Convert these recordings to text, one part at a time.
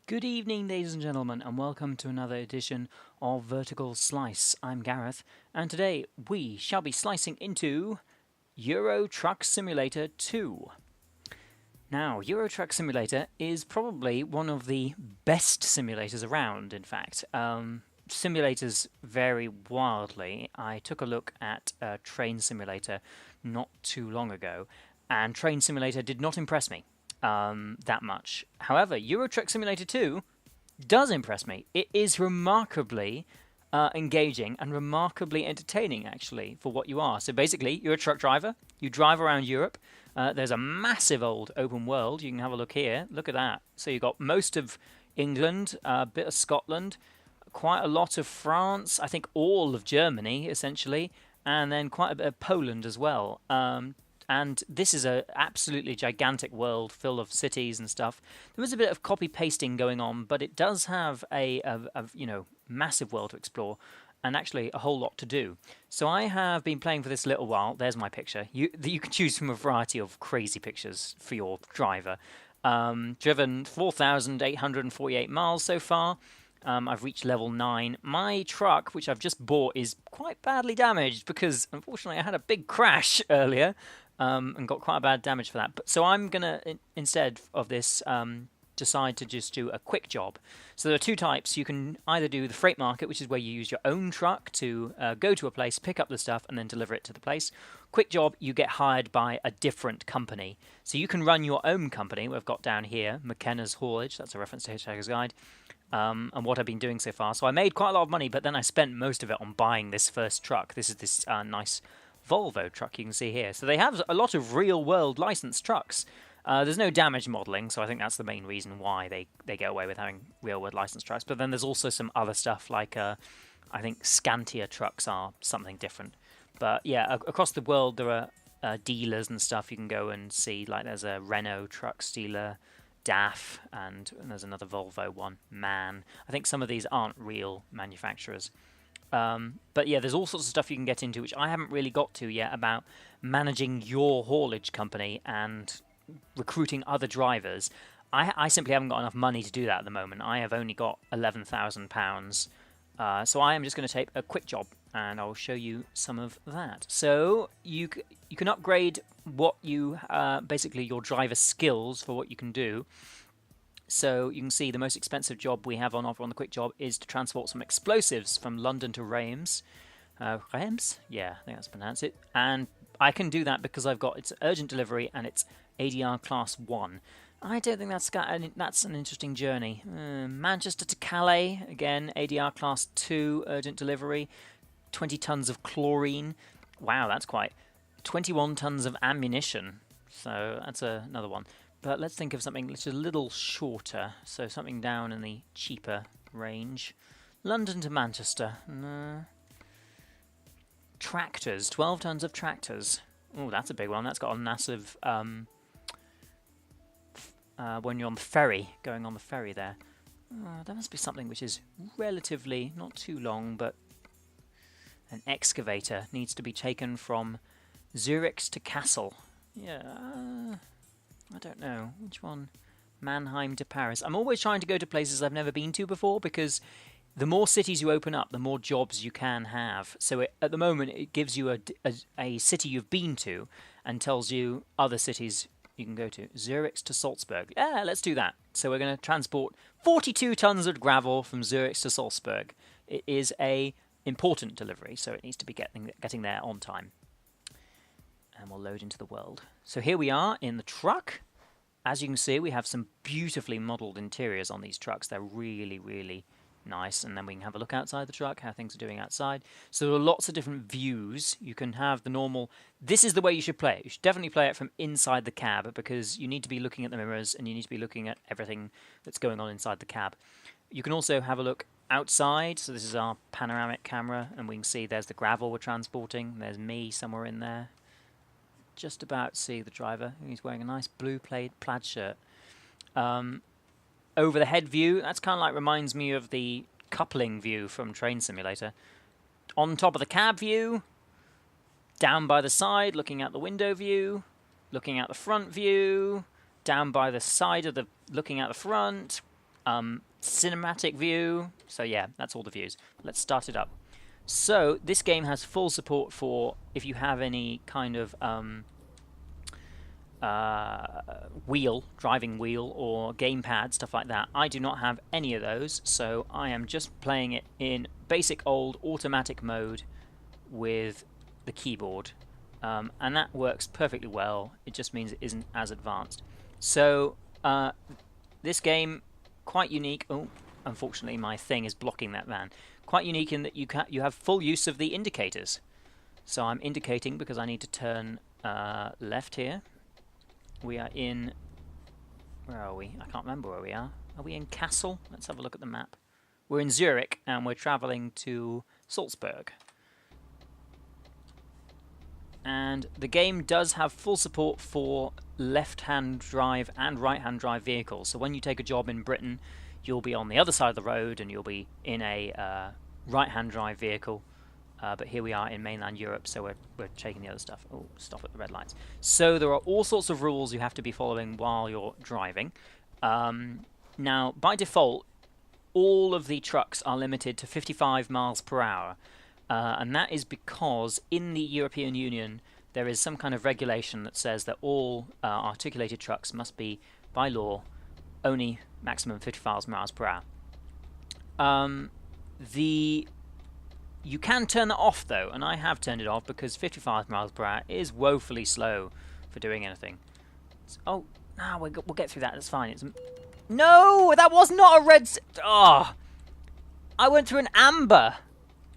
Good evening, ladies and gentlemen, and welcome to another edition of Vertical Slice. I'm Gareth, and today we shall be slicing into Euro Truck Simulator 2. Now, Euro Truck Simulator is probably one of the best simulators around, in fact. Simulators vary wildly. I took a look at Train Simulator not too long ago, and Train Simulator did not impress me that much. However, Euro Truck Simulator 2 does impress me. It is remarkably engaging and remarkably entertaining, actually, for what you are. So basically, you're a truck driver. You drive around Europe. There's a massive old open world. You can have a look here. Look at that. So you've got most of England, a bit of Scotland, quite a lot of France, I think all of Germany, essentially, and then quite a bit of Poland as well. And this is a absolutely gigantic world full of cities and stuff. There is a bit of copy pasting going on, but it does have a massive world to explore and actually a whole lot to do. So I have been playing for this a little while. There's my picture. You can choose from a variety of crazy pictures for your driver. Driven 4,848 miles so far. I've reached level 9. My truck, which I've just bought, is quite badly damaged because, unfortunately, I had a big crash earlier and got quite a bad damage for that. So I'm going to, instead of this, decide to just do a quick job. So there are two types. You can either do the freight market, which is where you use your own truck to go to a place, pick up the stuff, and then deliver it to the place. Quick job, you get hired by a different company. So you can run your own company. We've got down here, McKenna's Haulage. That's a reference to Hitchhiker's Guide. And what I've been doing so far. So I made quite a lot of money, but then I spent most of it on buying this first truck. This is this nice Volvo truck you can see here. So they have a lot of real-world licensed trucks. There's no damage modelling, so I think that's the main reason why they get away with having real-world licensed trucks. But then there's also some other stuff, like I think scantier trucks are something different. But yeah, across the world there are dealers and stuff you can go and see. Like there's a Renault trucks dealer, DAF, and there's another Volvo one, MAN. I think some of these aren't real manufacturers. But yeah, there's all sorts of stuff you can get into, which I haven't really got to yet, about managing your haulage company and recruiting other drivers. I simply haven't got enough money to do that at the moment. I have only got £11,000. So I am just going to take a quick job, and I'll show you some of that. So you can upgrade what you basically your driver skills for what you can do. So you can see the most expensive job we have on offer on the quick job is to transport some explosives from London to Reims. Reims? Yeah, I think that's pronounced it. And I can do that because I've got it's urgent delivery and it's ADR class 1. I don't think that's an interesting journey. Manchester to Calais, again, ADR class 2, urgent delivery. 20 tons of chlorine. Wow, that's quite... 21 tons of ammunition. So that's another one. But let's think of something that's a little shorter. So something down in the cheaper range. London to Manchester. Tractors. 12 tons of tractors. Oh, that's a big one. That's got a massive... when you're on the ferry, going on the ferry there. There must be something which is relatively, not too long, but an excavator needs to be taken from Zurich to Kassel. Yeah, I don't know. Which one? Mannheim to Paris. I'm always trying to go to places I've never been to before, because the more cities you open up, the more jobs you can have. So at the moment, it gives you a city you've been to and tells you other cities you can go to. Zurich to Salzburg. Yeah, let's do that. So we're going to transport 42 tons of gravel from Zurich to Salzburg. It is a important delivery, so it needs to be getting there on time. And we'll load into the world. So here we are in the truck. As you can see, we have some beautifully modelled interiors on these trucks. They're really, really nice. And then we can have a look outside the truck, how things are doing outside. So there are lots of different views. You can have the normal... This is the way you should play it. You should definitely play it from inside the cab, because you need to be looking at the mirrors and you need to be looking at everything that's going on inside the cab. You can also have a look outside. So this is our panoramic camera, and we can see there's the gravel we're transporting. There's me somewhere in there. Just about see the driver. He's wearing a nice blue plaid shirt. Over the head view, that's kind of like reminds me of the coupling view from Train Simulator. On top of the cab view, down by the side, looking out the window view, looking out the front view, down by the side of the looking out the front, cinematic view. So yeah, that's all the views. Let's start it up. So this game has full support for if you have any kind of driving wheel or gamepad, stuff like that. I do not have any of those, so I am just playing it in basic old automatic mode with the keyboard, and that works perfectly well. It just means it isn't as advanced. So this game, quite unique. Oh, unfortunately my thing is blocking that van. Quite unique in that you have full use of the indicators. So I'm indicating because I need to turn left here. We are in... Where are we? I can't remember where we are. Are we in Kassel? Let's have a look at the map. We're in Zurich, and we're travelling to Salzburg. And the game does have full support for left-hand drive and right-hand drive vehicles. So when you take a job in Britain, you'll be on the other side of the road, and you'll be in a right-hand drive vehicle. But here we are in mainland Europe, so we're taking the other stuff. Oh, stop at the red lights. So there are all sorts of rules you have to be following while you're driving. Now, by default, all of the trucks are limited to 55 miles per hour. And that is because in the European Union, there is some kind of regulation that says that all articulated trucks must be, by law, only maximum 55 miles per hour. You can turn that off, though, and I have turned it off because 55 miles per hour is woefully slow for doing anything. Oh, no, we'll get through that. That's fine. No, that was not a red... Oh, I went through an amber.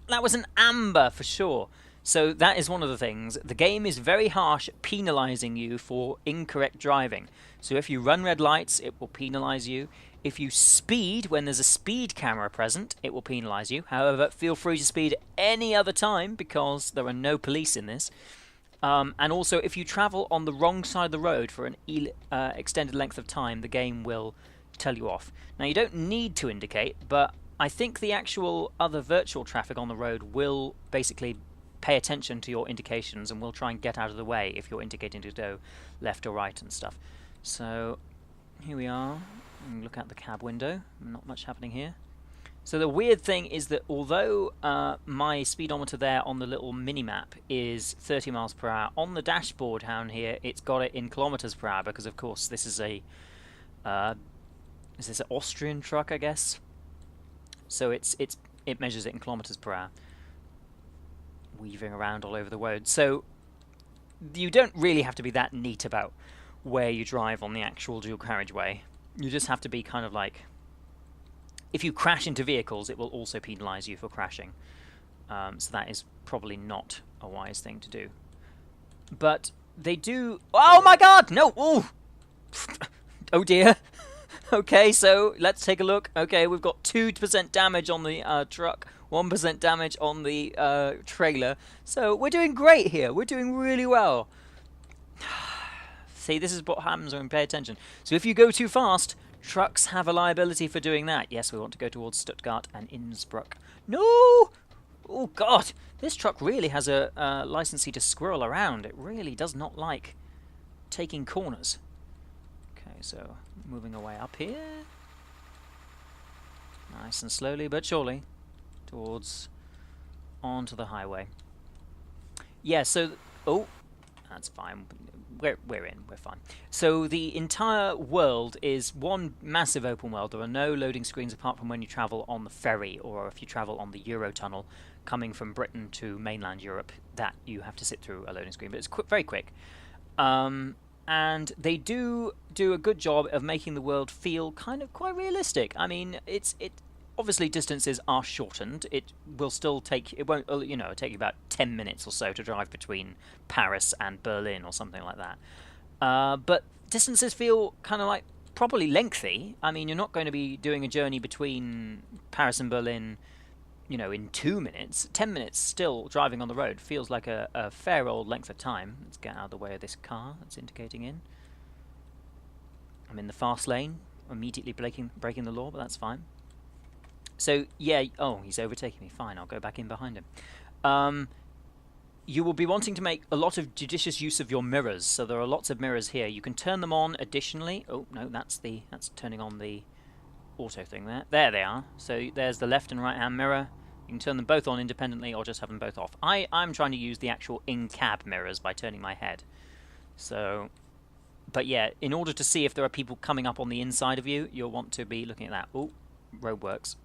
That was an amber for sure. So that is one of the things. The game is very harsh at penalising you for incorrect driving. So if you run red lights, it will penalise you. If you speed when there's a speed camera present, it will penalise you. However, feel free to speed any other time because there are no police in this. And also, if you travel on the wrong side of the road for an extended length of time, the game will tell you off. Now, you don't need to indicate, but I think the actual other virtual traffic on the road will basically pay attention to your indications and will try and get out of the way if you're indicating to go left or right and stuff. So, here we are. Look out the cab window. Not much happening here. So the weird thing is that although my speedometer there on the little mini-map is 30 miles per hour, on the dashboard down here it's got it in kilometers per hour because of course this is a is this an Austrian truck, I guess? So it measures it in kilometers per hour. Weaving around all over the road. So you don't really have to be that neat about where you drive on the actual dual carriageway. You just have to be kind of like, if you crash into vehicles, it will also penalise you for crashing. So that is probably not a wise thing to do. But they do... Oh my god! No! Ooh! Oh dear. Okay, so let's take a look. Okay, we've got 2% damage on the truck, 1% damage on the trailer. So we're doing great here. We're doing really well. See, this is what happens when we pay attention. So if you go too fast, trucks have a liability for doing that. Yes, we want to go towards Stuttgart and Innsbruck. No! Oh, God. This truck really has a licensee to squirrel around. It really does not like taking corners. Okay, so moving away up here. Nice and slowly but surely towards onto the highway. Yeah, so... Oh, that's fine. We're in. We're fine. So the entire world is one massive open world. There are no loading screens apart from when you travel on the ferry or if you travel on the Eurotunnel coming from Britain to mainland Europe. That you have to sit through a loading screen, but it's very quick. And they do a good job of making the world feel kind of quite realistic. I mean, obviously distances are shortened. It will still take, it won't, you know, take you about 10 minutes or so to drive between Paris and Berlin or something like that. But distances feel kind of like properly lengthy. I mean, you're not going to be doing a journey between Paris and Berlin, you know, in 2 minutes. 10 minutes still driving on the road feels like a fair old length of time. Let's get out of the way of this car that's indicating in. I'm in the fast lane, immediately breaking the law, but that's fine. So, yeah, oh, he's overtaking me. Fine, I'll go back in behind him. You will be wanting to make a lot of judicious use of your mirrors. So there are lots of mirrors here. You can turn them on additionally. Oh, no, that's turning on the auto thing there. There they are. So there's the left and right hand mirror. You can turn them both on independently or just have them both off. I'm trying to use the actual in-cab mirrors by turning my head. So, but yeah, in order to see if there are people coming up on the inside of you, you'll want to be looking at that. Oh, roadworks.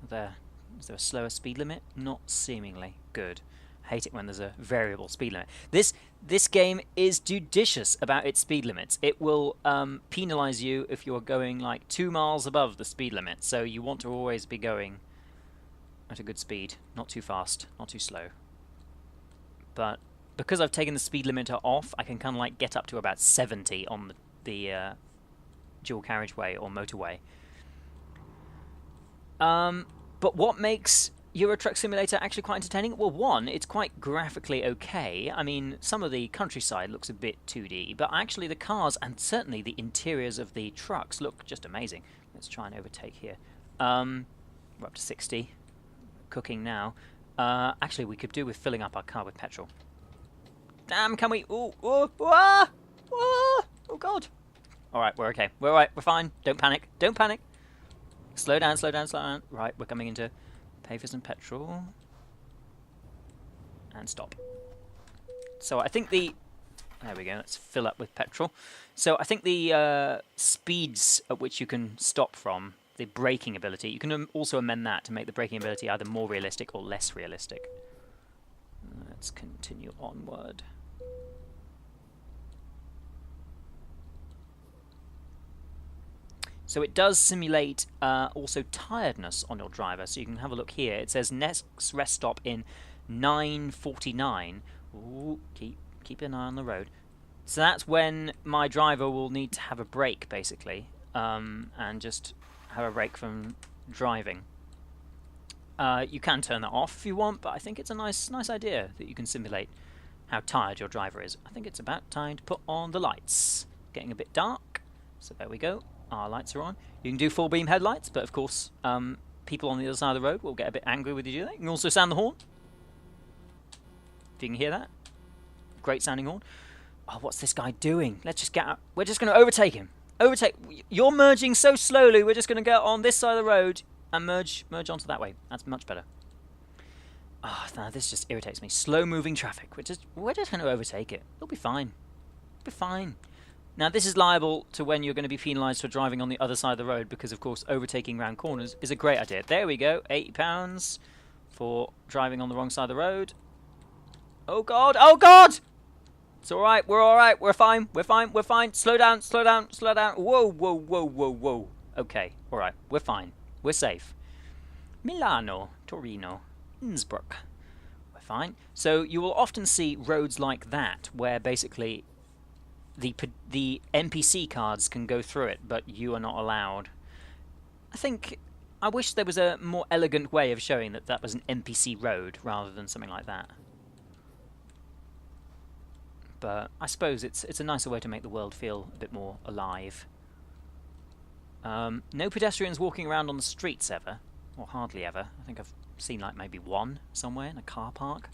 There. Is there a slower speed limit? Not seemingly. Good. Hate it when there's a variable speed limit. This game is judicious about its speed limits. It will penalise you if you're going like 2 miles above the speed limit. So you want to always be going at a good speed. Not too fast, not too slow. But because I've taken the speed limiter off, I can kind of like get up to about 70 on the dual carriageway or motorway. But what makes Euro Truck Simulator actually quite entertaining? Well, one, it's quite graphically okay. I mean, some of the countryside looks a bit 2D, but actually the cars and certainly the interiors of the trucks look just amazing. Let's try and overtake here. We're up to 60. Cooking now. Actually, we could do with filling up our car with petrol. Damn, can we? Ooh, ooh, ah, ah, oh God. Alright, we're okay. We're alright, we're fine. Don't panic. Don't panic. Slow down, slow down, slow down. Right, we're coming into pay for some petrol. And stop. So I think the... There we go, let's fill up with petrol. So I think the speeds at which you can stop from, the braking ability, you can also amend that to make the braking ability either more realistic or less realistic. Let's continue onward. So it does simulate also tiredness on your driver. So you can have a look here. It says next rest stop in 9:49. Ooh, keep an eye on the road. So that's when my driver will need to have a break, basically, and just have a break from driving. You can turn that off if you want, but I think it's a nice idea that you can simulate how tired your driver is. I think it's about time to put on the lights. Getting a bit dark, so there we go. Our lights are on. You can do full beam headlights, but of course, people on the other side of the road will get a bit angry with you do that. You can also sound the horn. If you can hear that. Great sounding horn. Oh, what's this guy doing? Let's just get out. We're just going to overtake him. Overtake. You're merging so slowly, we're just going to go on this side of the road and merge onto that way. That's much better. Oh, no, this just irritates me. Slow moving traffic. We're just going to overtake it. It'll be fine. It'll be fine. Now, this is liable to when you're going to be penalised for driving on the other side of the road because, of course, overtaking round corners is a great idea. There we go. £80 for driving on the wrong side of the road. Oh, God. Oh, God! It's all right. We're all right. We're fine. We're fine. We're fine. Slow down. Slow down. Slow down. Whoa, whoa, whoa, whoa, whoa. Okay. All right. We're fine. We're safe. Milano, Torino, Innsbruck. We're fine. So you will often see roads like that where basically the NPC cards can go through it, but you are not allowed. I wish there was a more elegant way of showing that that was an NPC road rather than something like that. But I suppose it's a nicer way to make the world feel a bit more alive. No pedestrians walking around on the streets ever, or hardly ever. I think I've seen like maybe one somewhere in a car park.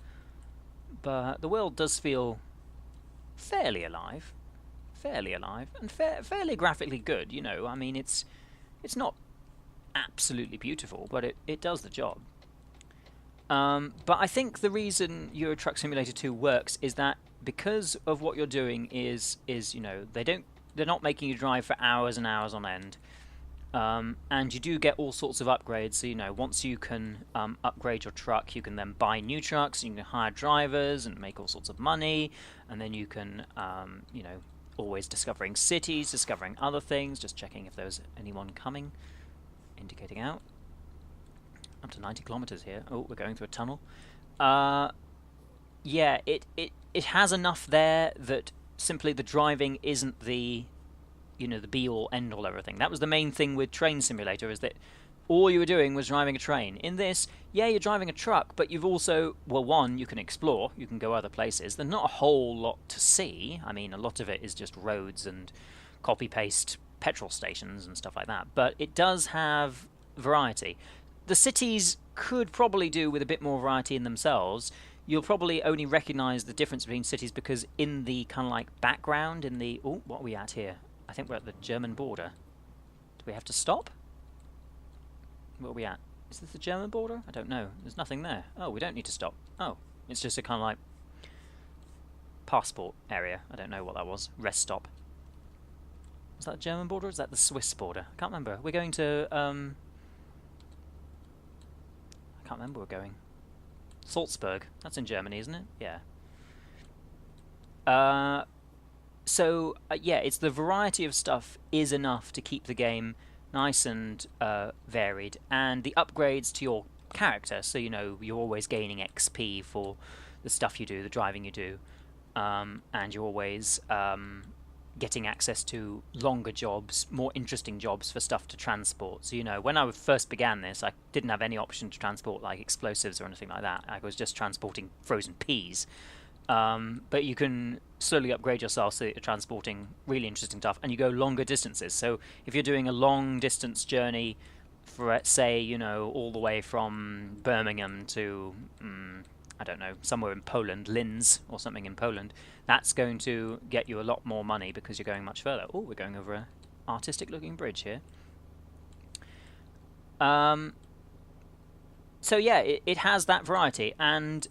But the world does feel fairly alive. And fairly graphically good, you know. I mean, it's not absolutely beautiful, but it does the job. But I think the reason Euro Truck Simulator 2 works is that because of what you're doing is you know, they're not making you drive for hours and hours on end. And you do get all sorts of upgrades. So, you know, once you can upgrade your truck, you can then buy new trucks, you can hire drivers and make all sorts of money, and then you can, you know, always discovering cities, discovering other things, just checking if there's anyone coming, indicating out. Up to 90 kilometers here. Oh, we're going through a tunnel. Yeah, it has enough there that simply the driving isn't the, you know, the be-all, end-all everything. That was the main thing with Train Simulator, is that all you were doing was driving a train. In this, yeah, you're driving a truck, but you've also, well, one, you can explore, you can go other places. There's not a whole lot to see. I mean, a lot of it is just roads and copy-paste petrol stations and stuff like that. But it does have variety. The cities could probably do with a bit more variety in themselves. You'll probably only recognise the difference between cities because in the kind of like background, in the... Oh, what are we at here? I think we're at the German border. Do we have to stop? Where are we at? Is this the German border? I don't know. There's nothing there. Oh, we don't need to stop. Oh, it's just a kind of like passport area. I don't know what that was. Rest stop. Is that the German border or is that the Swiss border? I can't remember. We're going to... I can't remember where we're going. Salzburg. That's in Germany, isn't it? Yeah. Yeah, it's the variety of stuff is enough to keep the game nice and varied, and the upgrades to your character, so you know you're always gaining XP for the stuff you do, the driving you do, and you're always getting access to longer jobs, more interesting jobs for stuff to transport. So you know, when I first began this, I didn't have any option to transport like explosives or anything like that. I was just transporting frozen peas. But you can slowly upgrade yourself so that you're transporting really interesting stuff, and you go longer distances. So if you're doing a long distance journey for, say, you know, all the way from Birmingham to, I don't know, somewhere in Poland, Linz or something in Poland, that's going to get you a lot more money because you're going much further. Oh, we're going over an artistic looking bridge here. So yeah, it has that variety, and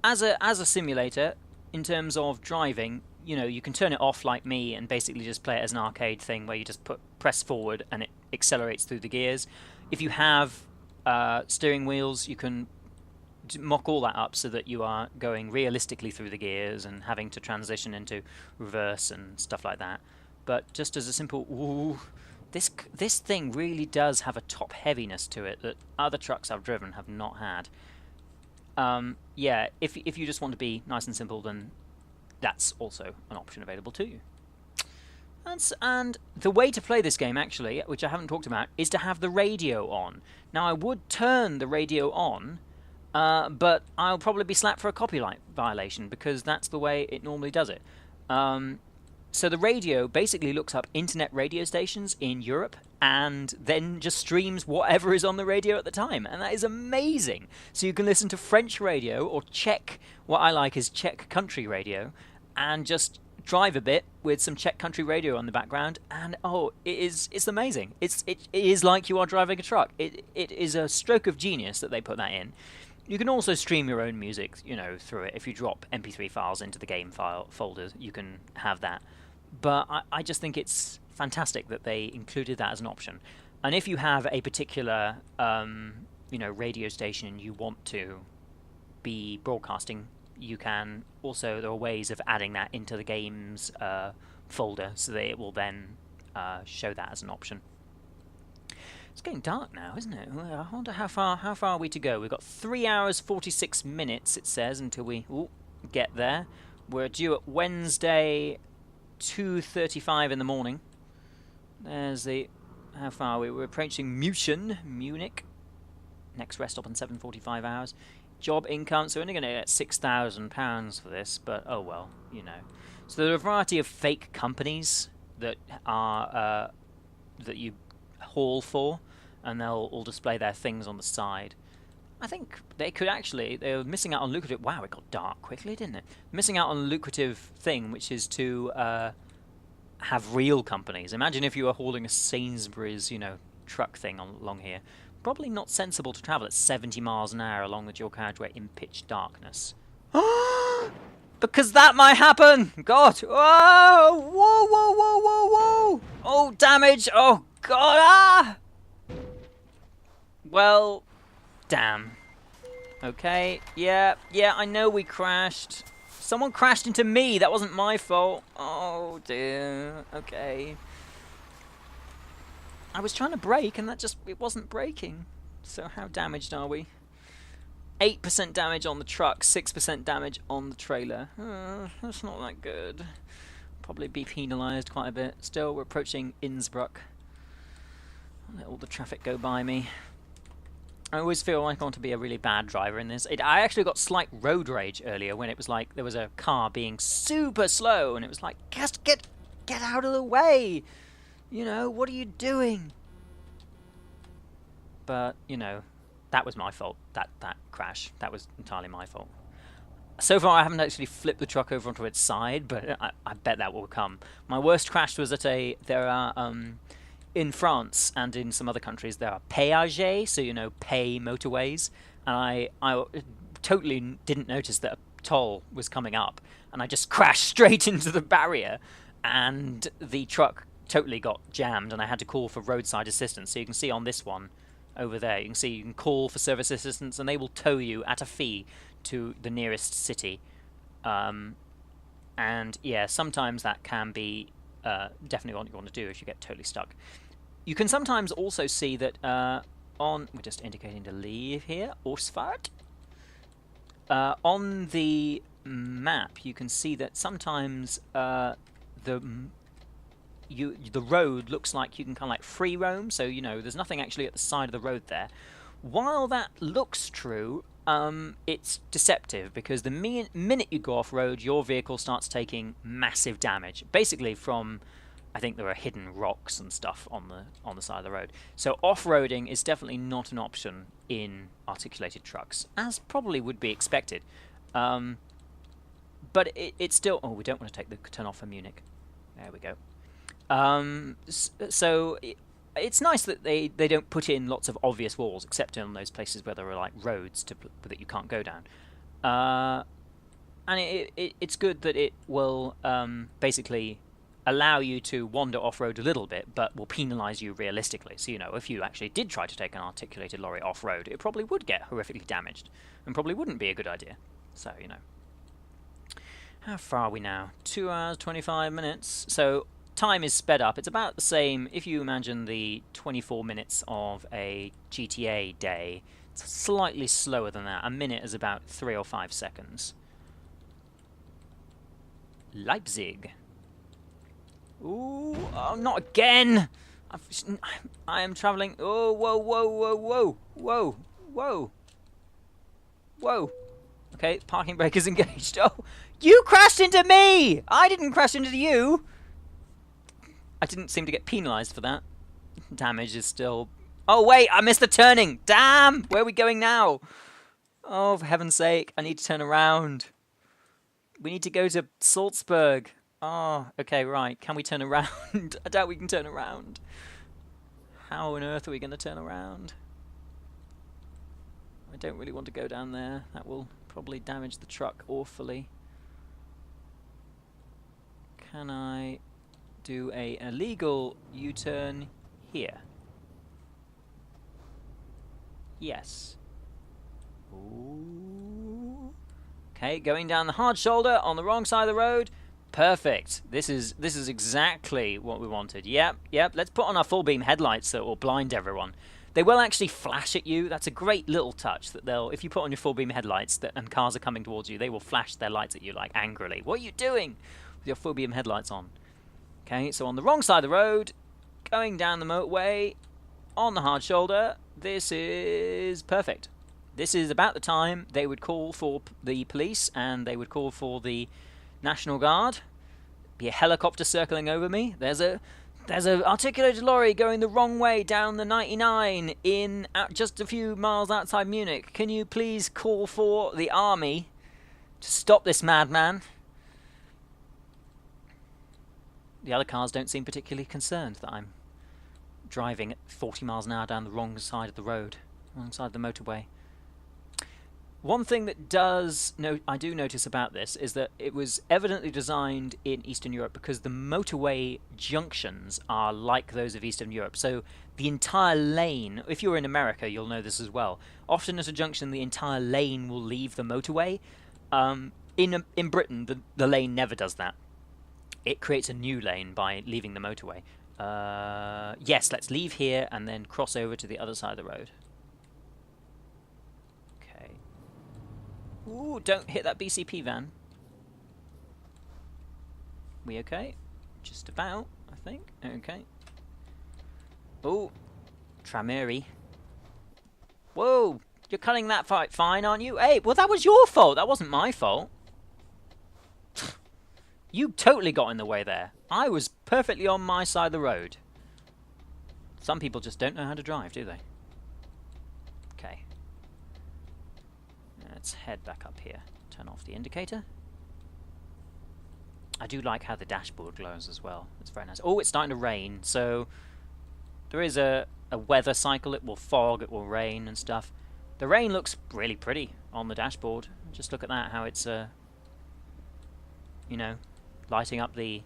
as a simulator, in terms of driving, you know, you can turn it off like me and basically just play it as an arcade thing where you just press forward and it accelerates through the gears. If you have steering wheels, you can mock all that up so that you are going realistically through the gears and having to transition into reverse and stuff like that. But just as a simple, ooh, this thing really does have a top heaviness to it that other trucks I've driven have not had. Yeah, if you just want to be nice and simple, then that's also an option available to you. And the way to play this game, actually, which I haven't talked about, is to have the radio on. Now, I would turn the radio on, but I'll probably be slapped for a copyright violation because that's the way it normally does it. So the radio basically looks up internet radio stations in Europe and then just streams whatever is on the radio at the time. And that is amazing. So you can listen to French radio or Czech, what I like is Czech country radio, and just drive a bit with some Czech country radio on the background. And oh, it's amazing. It is like you are driving a truck. It is a stroke of genius that they put that in. You can also stream your own music, you know, through it. If you drop MP3 files into the game file folder, you can have that. But I just think it's fantastic that they included that as an option. And if you have a particular, you know, radio station you want to be broadcasting, you can also, there are ways of adding that into the game's folder so that it will then show that as an option. It's getting dark now, isn't it? I wonder how far are we to go? We've got 3 hours 46 minutes, it says, until we get there. We're due at Wednesday, 2:35 in the morning. There's the... How far are we? We're approaching Munich. Next rest stop in 7:45 hours. Job income, so we're only going to get £6,000 for this, but oh well, you know. So there are a variety of fake companies that are that you haul for, and they'll all display their things on the side. I think they could actually, they were missing out on lucrative... Wow, it got dark quickly, didn't it? Missing out on a lucrative thing, which is to have real companies. Imagine if you were hauling a Sainsbury's, you know, truck thing along here. Probably not sensible to travel at 70 miles an hour along the dual carriageway in pitch darkness. Because that might happen! God! Whoa! Whoa, whoa, whoa, whoa, whoa! Oh, damage! Oh, God! Ah! Well... Damn. Okay, yeah, I know we crashed. Someone crashed into me, that wasn't my fault. Oh dear, okay. I was trying to brake and it wasn't braking. So how damaged are we? 8% damage on the truck, 6% damage on the trailer. That's not that good. Probably be penalised quite a bit. Still, we're approaching Innsbruck. I'll let all the traffic go by me. I always feel like I want to be a really bad driver in this. I actually got slight road rage earlier when it was like there was a car being super slow and it was like, just get out of the way! You know, what are you doing? But, you know, that was my fault, that crash. That was entirely my fault. So far I haven't actually flipped the truck over onto its side, but I bet that will come. My worst crash was at in France and in some other countries, there are péages, so, you know, pay motorways. And I totally didn't notice that a toll was coming up, and I just crashed straight into the barrier, and the truck totally got jammed, and I had to call for roadside assistance. So you can see on this one over there, you can see you can call for service assistance, and they will tow you at a fee to the nearest city. And yeah, sometimes that can be definitely what you want to do if you get totally stuck. You can sometimes also see that we're just indicating to leave here, Ausfahrt. On the map, you can see that sometimes the road looks like you can kind of like free roam, so you know there's nothing actually at the side of the road there. While that looks true, it's deceptive, because the minute you go off-road, your vehicle starts taking massive damage. Basically from, I think there are hidden rocks and stuff on the side of the road. So off-roading is definitely not an option in articulated trucks, as probably would be expected. But it's still... Oh, we don't want to take the turn off for Munich. There we go. So it's nice that they don't put in lots of obvious walls, except in those places where there are like roads that you can't go down. And it's good that it will basically allow you to wander off-road a little bit, but will penalise you realistically. So, you know, if you actually did try to take an articulated lorry off-road, it probably would get horrifically damaged, and probably wouldn't be a good idea. So, you know. How far are we now? 2 hours, 25 minutes. So, time is sped up. It's about the same if you imagine the 24 minutes of a GTA day. It's slightly slower than that. A minute is about 3 or 5 seconds. Leipzig. Ooh, oh, not again! I am travelling... Oh, whoa, whoa, whoa, whoa, whoa, whoa, whoa. Okay, parking brake is engaged. Oh, you crashed into me! I didn't crash into you! I didn't seem to get penalised for that. Damage is still... Oh, wait, I missed the turning! Damn! Where are we going now? Oh, for heaven's sake, I need to turn around. We need to go to Salzburg. Oh, okay, right. Can we turn around? I doubt we can turn around. How on earth are we going to turn around? I don't really want to go down there. That will probably damage the truck awfully. Can I do a illegal U-turn here? Yes. Ooh. Okay, going down the hard shoulder on the wrong side of the road. Perfect. This is exactly what we wanted. Yep. Let's put on our full beam headlights so it will blind everyone. They will actually flash at you. That's a great little touch that they'll, if you put on your full beam headlights and cars are coming towards you, they will flash their lights at you like angrily. What are you doing with your full beam headlights on? Okay, so on the wrong side of the road, going down the motorway, on the hard shoulder, this is perfect. This is about the time they would call for the police and they would call for the National Guard. Be a helicopter circling over me. There's a articulated lorry going the wrong way down the 99 in just a few miles outside Munich. Can you please call for the army to stop this madman? The other cars don't seem particularly concerned that I'm driving at 40 miles an hour down the wrong side of the road, wrong side of the motorway. One thing that I do notice about this is that it was evidently designed in Eastern Europe because the motorway junctions are like those of Eastern Europe. So the entire lane, if you're in America, you'll know this as well. Often at a junction, the entire lane will leave the motorway. In Britain, the lane never does that. It creates a new lane by leaving the motorway. Yes, let's leave here and then cross over to the other side of the road. Ooh, don't hit that BCP van. We okay? Just about, I think. Okay. Oh, Trameri. Whoa, you're cutting that fight fine, aren't you? Hey, well, that was your fault. That wasn't my fault. You totally got in the way there. I was perfectly on my side of the road. Some people just don't know how to drive, do they? Okay. Let's head back up here. Turn off the indicator. I do like how the dashboard glows as well. It's very nice. Oh, it's starting to rain, so There is a weather cycle. It will fog, it will rain and stuff. The rain looks really pretty on the dashboard. Just look at that, how it's, you know, lighting up the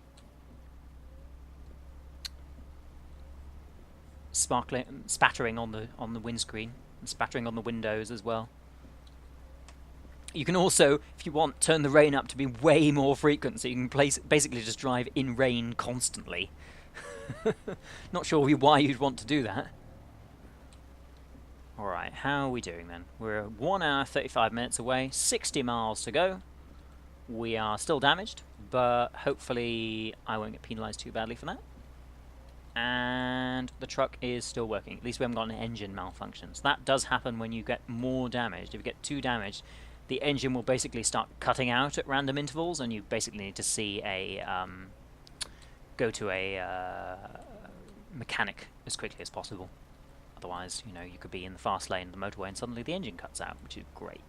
spattering on the windscreen, and spattering on the windows as well. You can also, if you want, turn the rain up to be way more frequent, so you can basically just drive in rain constantly. Not sure why you'd want to do that. Alright, how are we doing then? We're 1 hour 35 minutes away, 60 miles to go. We are still damaged, but hopefully I won't get penalised too badly for that. And the truck is still working. At least we haven't got an engine malfunction. So that does happen when you get more damaged. If you get too damaged, the engine will basically start cutting out at random intervals, and you basically need to see a go to a mechanic as quickly as possible. Otherwise, you know, you could be in the fast lane of the motorway and suddenly the engine cuts out, which is great.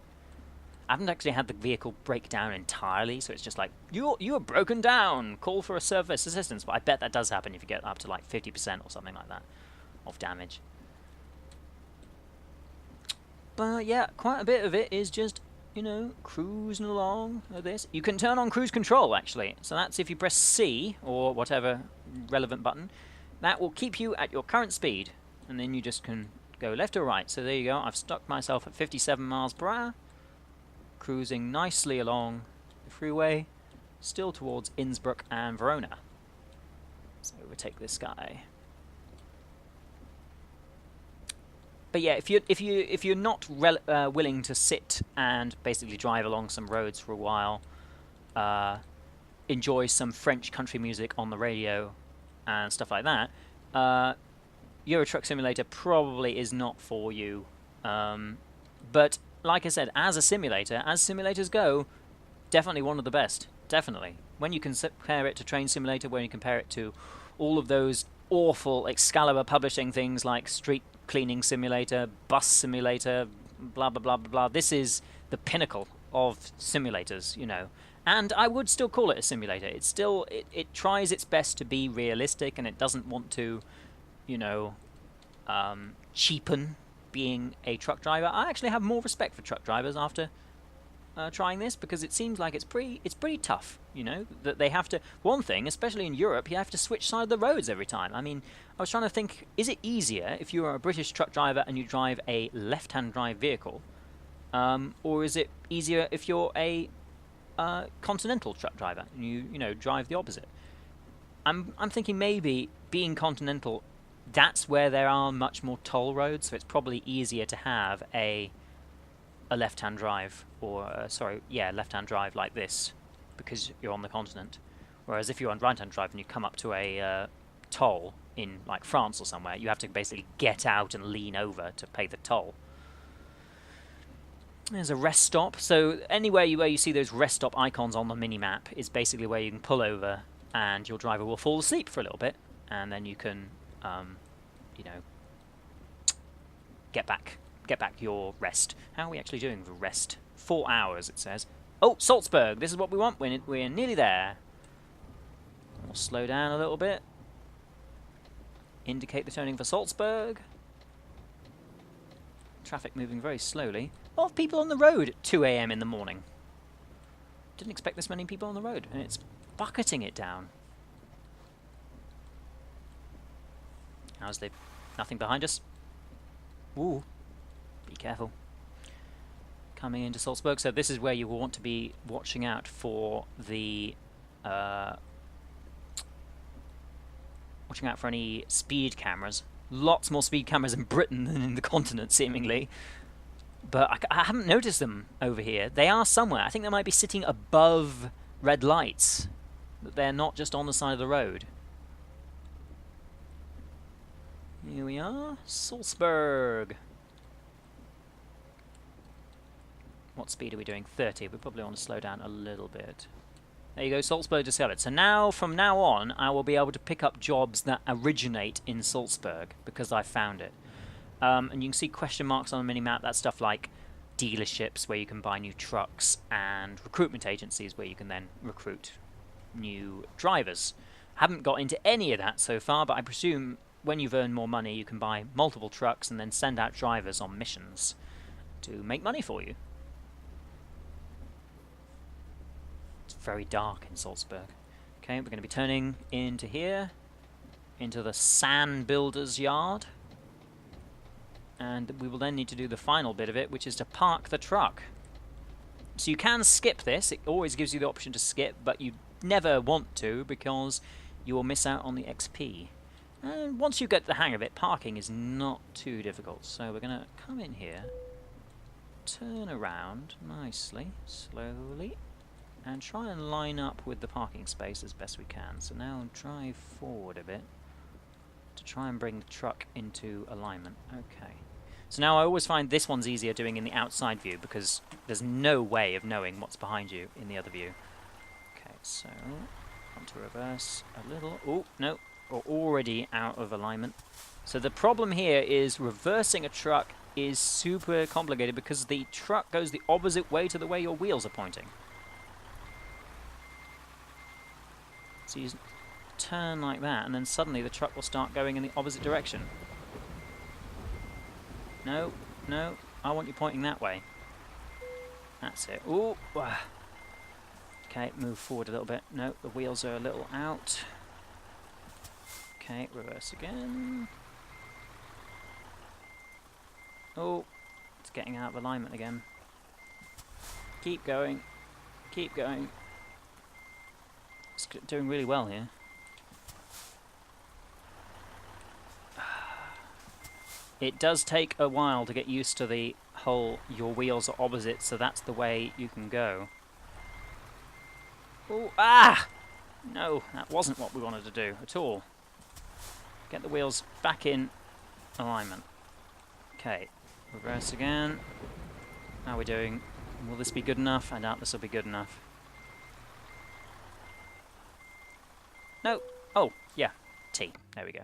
I haven't actually had the vehicle break down entirely, so it's just like, you are broken down, call for a service assistance. But I bet that does happen if you get up to like 50% or something like that of damage. But yeah, quite a bit of it is just, you know, cruising along like this. You can turn on cruise control, actually. So that's if you press C, or whatever relevant button. That will keep you at your current speed. And then you just can go left or right. So there you go. I've stuck myself at 57 miles per hour. Cruising nicely along the freeway. Still towards Innsbruck and Verona. Let's overtake this guy. But yeah, if you're not willing to sit and basically drive along some roads for a while, enjoy some French country music on the radio and stuff like that, Euro Truck Simulator probably is not for you. But like I said, as a simulator, as simulators go, definitely one of the best. Definitely. When you compare it to Train Simulator, when you compare it to all of those awful Excalibur publishing things like Street Cleaning Simulator, Bus Simulator, blah blah blah blah blah. This is the pinnacle of simulators, you know. And I would still call it a simulator. It's still it tries its best to be realistic, and it doesn't want to, you know, cheapen being a truck driver. I actually have more respect for truck drivers after trying this, because it seems like it's pretty tough, you know, that they have to, one thing, especially in Europe, you have to switch side of the roads every time. I mean, I was trying to think, is it easier if you are a British truck driver and you drive a left-hand drive vehicle, or is it easier if you're a continental truck driver and you know, drive the opposite? I'm thinking maybe being continental, that's where there are much more toll roads, so it's probably easier to have a left-hand drive, or left-hand drive like this, because you're on the continent. Whereas if you're on right-hand drive and you come up to a toll in like France or somewhere, you have to basically get out and lean over to pay the toll. There's a rest stop. So anywhere where you see those rest stop icons on the mini-map is basically where you can pull over and your driver will fall asleep for a little bit, and then you can, you know, get back your rest. How are we actually doing for rest? 4 hours, it says. Oh, Salzburg! This is what we want. We're nearly there. We'll slow down a little bit. Indicate the turning for Salzburg. Traffic moving very slowly. A lot of people on the road at 2 AM in the morning. Didn't expect this many people on the road, and it's bucketing it down. How's the... Nothing behind us? Ooh. Be careful. Coming into Salzburg, so this is where you will want to be watching out for the... watching out for any speed cameras. Lots more speed cameras in Britain than in the continent, seemingly. But I haven't noticed them over here. They are somewhere. I think they might be sitting above red lights. They're not just on the side of the road. Here we are. Salzburg. What speed are we doing? 30. We probably want to slow down a little bit. There you go, Salzburg discovered. So now, from now on, I will be able to pick up jobs that originate in Salzburg, because I found it. And you can see question marks on the minimap. That's stuff like dealerships where you can buy new trucks, and recruitment agencies where you can then recruit new drivers. Haven't got into any of that so far, but I presume when you've earned more money, you can buy multiple trucks and then send out drivers on missions to make money for you. It's very dark in Salzburg. Okay, we're going to be turning into here, into the sand builder's yard. And we will then need to do the final bit of it, which is to park the truck. So you can skip this. It always gives you the option to skip, but you never want to because you will miss out on the XP. And once you get the hang of it, parking is not too difficult. So we're going to come in here, turn around nicely, slowly, and try and line up with the parking space as best we can. So now drive forward a bit to try and bring the truck into alignment. Okay. So now I always find this one's easier doing in the outside view because there's no way of knowing what's behind you in the other view. Okay, so on to reverse a little. Oh, no, we're already out of alignment. So the problem here is reversing a truck is super complicated because the truck goes the opposite way to the way your wheels are pointing. So you turn like that and then suddenly the truck will start going in the opposite direction. No, no, I want you pointing that way. That's it. Ooh. Okay, move forward a little bit. No, the wheels are a little out. Okay, reverse again. Oh, it's getting out of alignment again. Keep going. Keep going. It's doing really well here. It does take a while to get used to the whole your wheels are opposite, so that's the way you can go. Oh, ah! No, that wasn't what we wanted to do at all. Get the wheels back in alignment. Okay, reverse again. How are we doing? Will this be good enough? I doubt this will be good enough. No. Oh, yeah. T. There we go.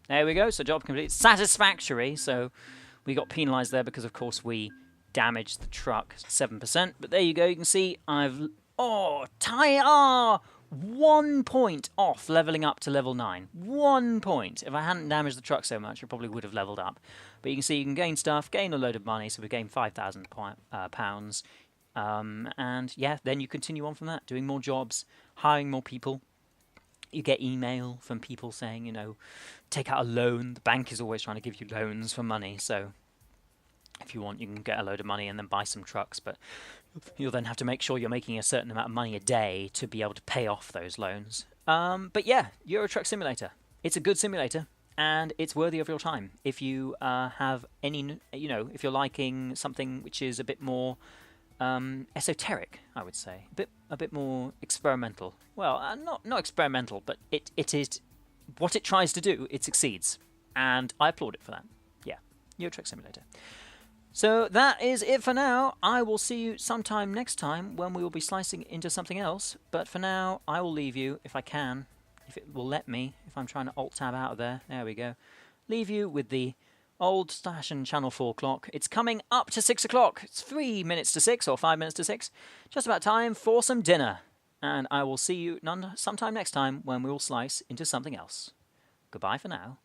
There we go, so job complete. Satisfactory, so we got penalised there because, of course, we damaged the truck 7%. But there you go, you can see I've... Oh, 1 point off levelling up to level 9. 1 point. If I hadn't damaged the truck so much, I probably would have levelled up. But you can see you can gain stuff, gain a load of money, so we gained £5,000. And, yeah, then you continue on from that, doing more jobs, hiring more people. You get email from people saying, you know, take out a loan. The bank is always trying to give you loans for money. So if you want, you can get a load of money and then buy some trucks. But you'll then have to make sure you're making a certain amount of money a day to be able to pay off those loans. But yeah, Euro Truck Simulator. It's a good simulator and it's worthy of your time. If you have any, you know, if you're liking something which is a bit more esoteric, I would say, a bit more experimental. Well, not experimental, but it is what it tries to do. It succeeds, and I applaud it for that. Yeah, Euro Truck Simulator. So that is it for now. I will see you sometime next time when we will be slicing into something else. But for now, I will leave you if I can, if it will let me. If I'm trying to Alt Tab out of there, there we go. Leave you with the old-fashioned Channel 4 clock. It's coming up to 6 o'clock. It's 3 minutes to 6 or 5 minutes to 6. Just about time for some dinner. And I will see you sometime next time when we will slice into something else. Goodbye for now.